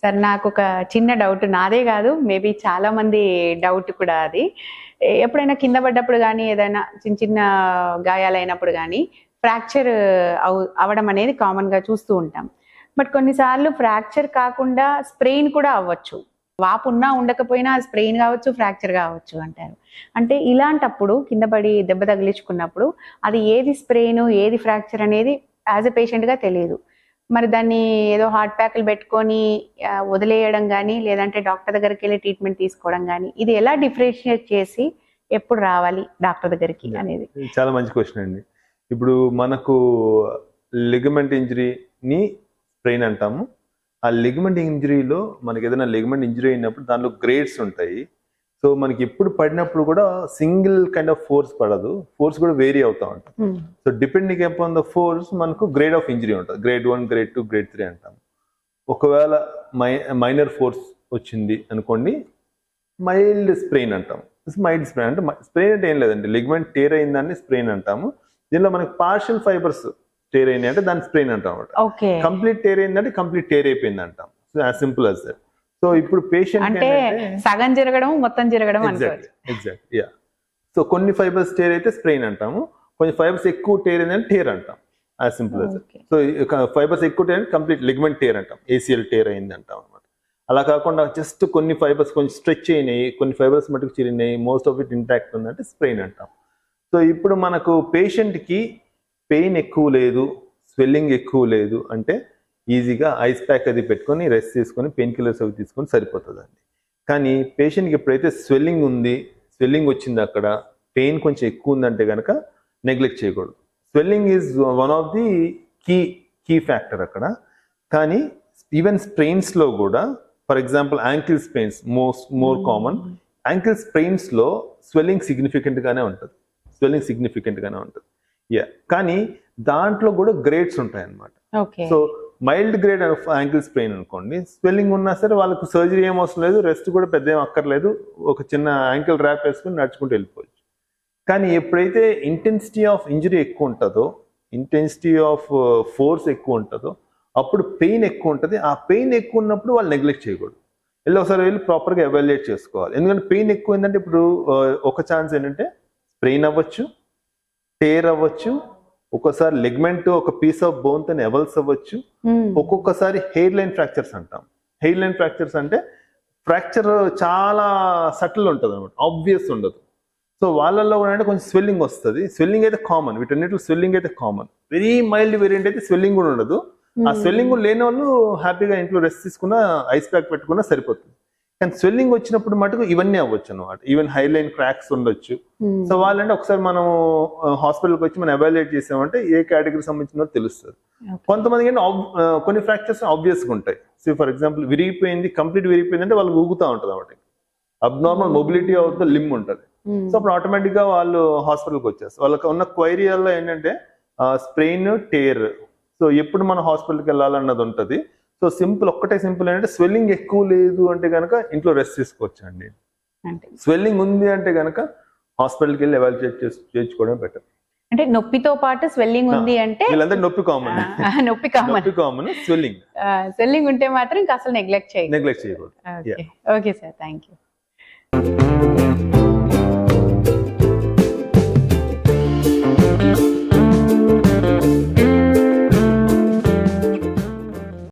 Sir నాకు ఒక చిన్న డౌట్, నాదే కాదు మేబీ చాలా మంది డౌట్ కూడా అది. ఎప్పుడైనా కింద పడ్డప్పుడు కానీ ఏదైనా చిన్న చిన్న గాయాలైనప్పుడు కానీ ఫ్రాక్చర్ అవడం అనేది కామన్గా చూస్తూ ఉంటాం. బట్ కొన్నిసార్లు ఫ్రాక్చర్ కాకుండా స్ప్రెయిన్ కూడా అవ్వచ్చు. వాపు ఉన్నా ఉండకపోయినా స్ప్రెయిన్ కావచ్చు, ఫ్రాక్చర్ కావచ్చు అంటారు. అంటే ఇలాంటప్పుడు కింద పడి దెబ్బ తగిలించుకున్నప్పుడు అది ఏది స్ప్రెయిన్ ఏది ఫ్రాక్చర్ అనేది యాజ్ ఎ పేషెంట్గా తెలియదు. మరి దాన్ని ఏదో హార్ట్ ప్యాక్లు పెట్టుకొని వదిలేయడం కానీ లేదంటే డాక్టర్ దగ్గరికి వెళ్ళి ట్రీట్మెంట్ తీసుకోవడం కానీ ఇది ఎలా డిఫరెన్షియేట్ చేసి ఎప్పుడు రావాలి డాక్టర్ దగ్గరికి అనేది చాలా మంచి క్వశ్చన్ అండి. ఇప్పుడు మనకు లిగమెంట్ ఇంజరీని స్ప్రెయిన్ అంటాము. ఆ లిగమెంట్ ఇంజరీలో మనకి ఏదైనా లిగమెంట్ ఇంజరీ అయినప్పుడు దానిలో గ్రేడ్స్ ఉంటాయి. సో మనకి ఎప్పుడు పడినప్పుడు కూడా సింగిల్ కైండ్ ఆఫ్ ఫోర్స్ పడదు, ఫోర్స్ కూడా వేరీ అవుతా ఉంటుంది. So depending upon the force మనకు గ్రేడ్ ఆఫ్ ఇంజరీ ఉంటుంది. గ్రేడ్ 1, గ్రేడ్ 2, గ్రేడ్ 3 అంటాం. ఒకవేళ మైనర్ ఫోర్స్ వచ్చింది అనుకోండి, మైల్డ్ స్ప్రెయిన్ అంటాం. మైల్డ్ స్ప్రెయిన్ అంటే స్ప్రెయిన్ అంటే ఏం లేదండి, లిగమెంట్ టేర్ అయిందాన్ని స్ప్రెయిన్ అంటాము. దీనిలో మనకి పార్షియల్ ఫైబర్స్ టేర్ అయినాయి అంటే దాన్ని స్ప్రెయిన్ అంటాం అనమాట. కంప్లీట్ టేర్ అయిందంటే కంప్లీట్ టేర్ అయిపోయింది అంటాం. So as simple as that. So ఇప్పుడు పేషెంట్ అంటే సగం జరగడం మొత్తం జరగడం ఎగ్జాక్ట్ యా. సో కొన్ని ఫైబర్స్ టేర్ అయితే స్ప్రెయిన్ అంటాము, కొన్ని ఫైబర్స్ ఎక్కువ టేర్ అయిందంటే టేర్ అంటాం. As simple as that. So fibres ఎక్కువ టేర్ అంటే కంప్లీట్ లిగమెంట్ టేర్ అంటాం, ఏసీఎల్ టేర్ అయింది అంటాం అనమాట. అలా కాకుండా జస్ట్ కొన్ని ఫైబర్స్ కొంచెం స్ట్రెచ్ అయినాయి, కొన్ని ఫైబర్స్ మటుకు చిరిగినాయి, మోస్ట్ ఆఫ్ ఇట్ ఇంటాక్ట్ ఉందంటే స్ప్రెయిన్ అంటాం. సో ఇప్పుడు మనకు పేషెంట్కి పెయిన్ ఎక్కువ లేదు, స్వెల్లింగ్ ఎక్కువ లేదు అంటే ఈజీగా ఐస్ ప్యాక్ అది పెట్టుకొని రెస్ట్ తీసుకొని పెయిన్ కిల్లర్స్ అవి తీసుకొని సరిపోతుందండి. కానీ పేషెంట్కి ఎప్పుడైతే స్వెల్లింగ్ ఉంది, స్వెల్లింగ్ వచ్చింది, అక్కడ పెయిన్ కొంచెం ఎక్కువ ఉందంటే కనుక నెగ్లెక్ట్ చేయకూడదు. Swelling is one of the key factor అక్కడ. కానీ ఈవెన్ స్ప్రెయిన్స్లో కూడా, for example ankle sprains more common. Ankle స్ప్రెయిన్స్లో స్వెల్లింగ్ సిగ్నిఫికెంట్గానే ఉంటుంది. కానీ దాంట్లో కూడా గ్రేడ్స్ ఉంటాయి అన్నమాట. So mild grade of ankle sprain అనుకోండి, స్వెల్లింగ్ ఉన్నా సరే వాళ్ళకు సర్జరీ ఏం అవసరం లేదు, రెస్ట్ కూడా పెద్ద ఏం అక్కర్లేదు, ఒక చిన్న యాంకిల్ ర్యాప్ వేసుకుని నడుచుకుంటూ వెళ్ళిపోవచ్చు. కానీ ఎప్పుడైతే ఇంటెన్సిటీ ఆఫ్ ఇంజరీ ఎక్కువ ఉంటుందో, ఇంటెన్సిటీ ఆఫ్ ఫోర్స్ ఎక్కువ ఉంటుందో అప్పుడు పెయిన్ ఎక్కువ ఉంటుంది. ఆ పెయిన్ ఎక్కువ ఉన్నప్పుడు వాళ్ళు నెగ్లెక్ట్ చేయకూడదు, ఒకసారి వెళ్ళి ప్రాపర్గా ఎవాల్యుయేట్ చేసుకోవాలి. ఎందుకంటే పెయిన్ ఎక్కువ ఏంటంటే ఇప్పుడు ఒక ఛాన్స్ ఏంటంటే స్ప్రెయిన్ అవ్వచ్చు, టేర్ అవ్వచ్చు, ఒక్కోసారి లిగ్మెంట్ ఒక పీస్ ఆఫ్ బోన్ తో ఎవల్స్ అవ్వచ్చు, ఒక్కొక్కసారి హెయిర్ లైన్ ఫ్రాక్చర్స్ అంటాం. హెయిర్ లైన్ ఫ్రాక్చర్స్ అంటే ఫ్రాక్చర్ చాలా సటిల్ ఉంటుంది అనమాట, ఆబ్వియస్ ఉండదు. సో వాళ్ళల్లో కూడా అంటే కొంచెం స్వెల్లింగ్ వస్తుంది. స్వెల్లింగ్ అయితే కామన్, వీటన్నిటిలో స్వెల్లింగ్ అయితే కామన్. వెరీ మైల్డ్ వేరియంట్ అయితే స్వెల్లింగ్ కూడా ఉండదు. ఆ స్వెల్లింగ్ కూడా లేని వాళ్ళు హ్యాపీగా ఇంట్లో రెస్ట్ తీసుకున్న ఐస్ ప్యాక్ పెట్టుకున్నా సరిపోతుంది. కానీ స్వెల్లింగ్ వచ్చినప్పుడు మటుకు ఇవన్నీ అవ్వచ్చు అనమాట. ఈవెన్ హై లైన్ క్రాక్స్ ఉండొచ్చు. సో వాళ్ళంటే ఒకసారి మనం హాస్పిటల్కి వచ్చి మనం ఎవాల్యుయేట్ చేసామంటే ఏ కేటగిరీ సంబంధించిన తెలుస్తుంది. కొంతమందికి అంటే కొన్ని ఫ్రాక్చర్స్ ఆబ్వియస్గా ఉంటాయి. సో ఫర్ ఎగ్జాంపుల్ విరిగిపోయింది, కంప్లీట్ విరిగిపోయింది అంటే వాళ్ళు ఊగుతూ ఉంటుంది అనమాట. అబ్నార్మల్ మొబిలిటీ ఆఫ్ ద లిమ్ ఉంటుంది. సో అప్పుడు ఆటోమేటిక్గా వాళ్ళు హాస్పిటల్కి వచ్చేస్తారు. వాళ్ళకి ఉన్న క్వైరీల్లో ఏంటంటే స్ప్రెయిన్, టేర్. సో ఎప్పుడు మనం హాస్పిటల్కి వెళ్ళాలన్నది ఉంటుంది. సో ఒక్కటే సింపుల్ ఏంటంటే స్వెల్లింగ్ ఎక్కువ లేదు అంటే కనుక ఇంట్లో రెస్ట్ తీసుకోవచ్చు అండి. స్వెల్లింగ్ ఉంది అంటే కనుక హాస్పిటల్కి వెళ్ళి ఎవాల్యుయేట్ చేయించుకోవడం బెటర్. అంటే నొప్పితో పాటు స్వెల్లింగ్ ఉంది అంటే వీళ్ళందరూ నొప్పి కామన్. స్వెల్లింగ్ ఉంటే మాత్రం ఇంకా అసలు నెగ్లెక్ట్ చేయకూడదు. Okay sir, thank you.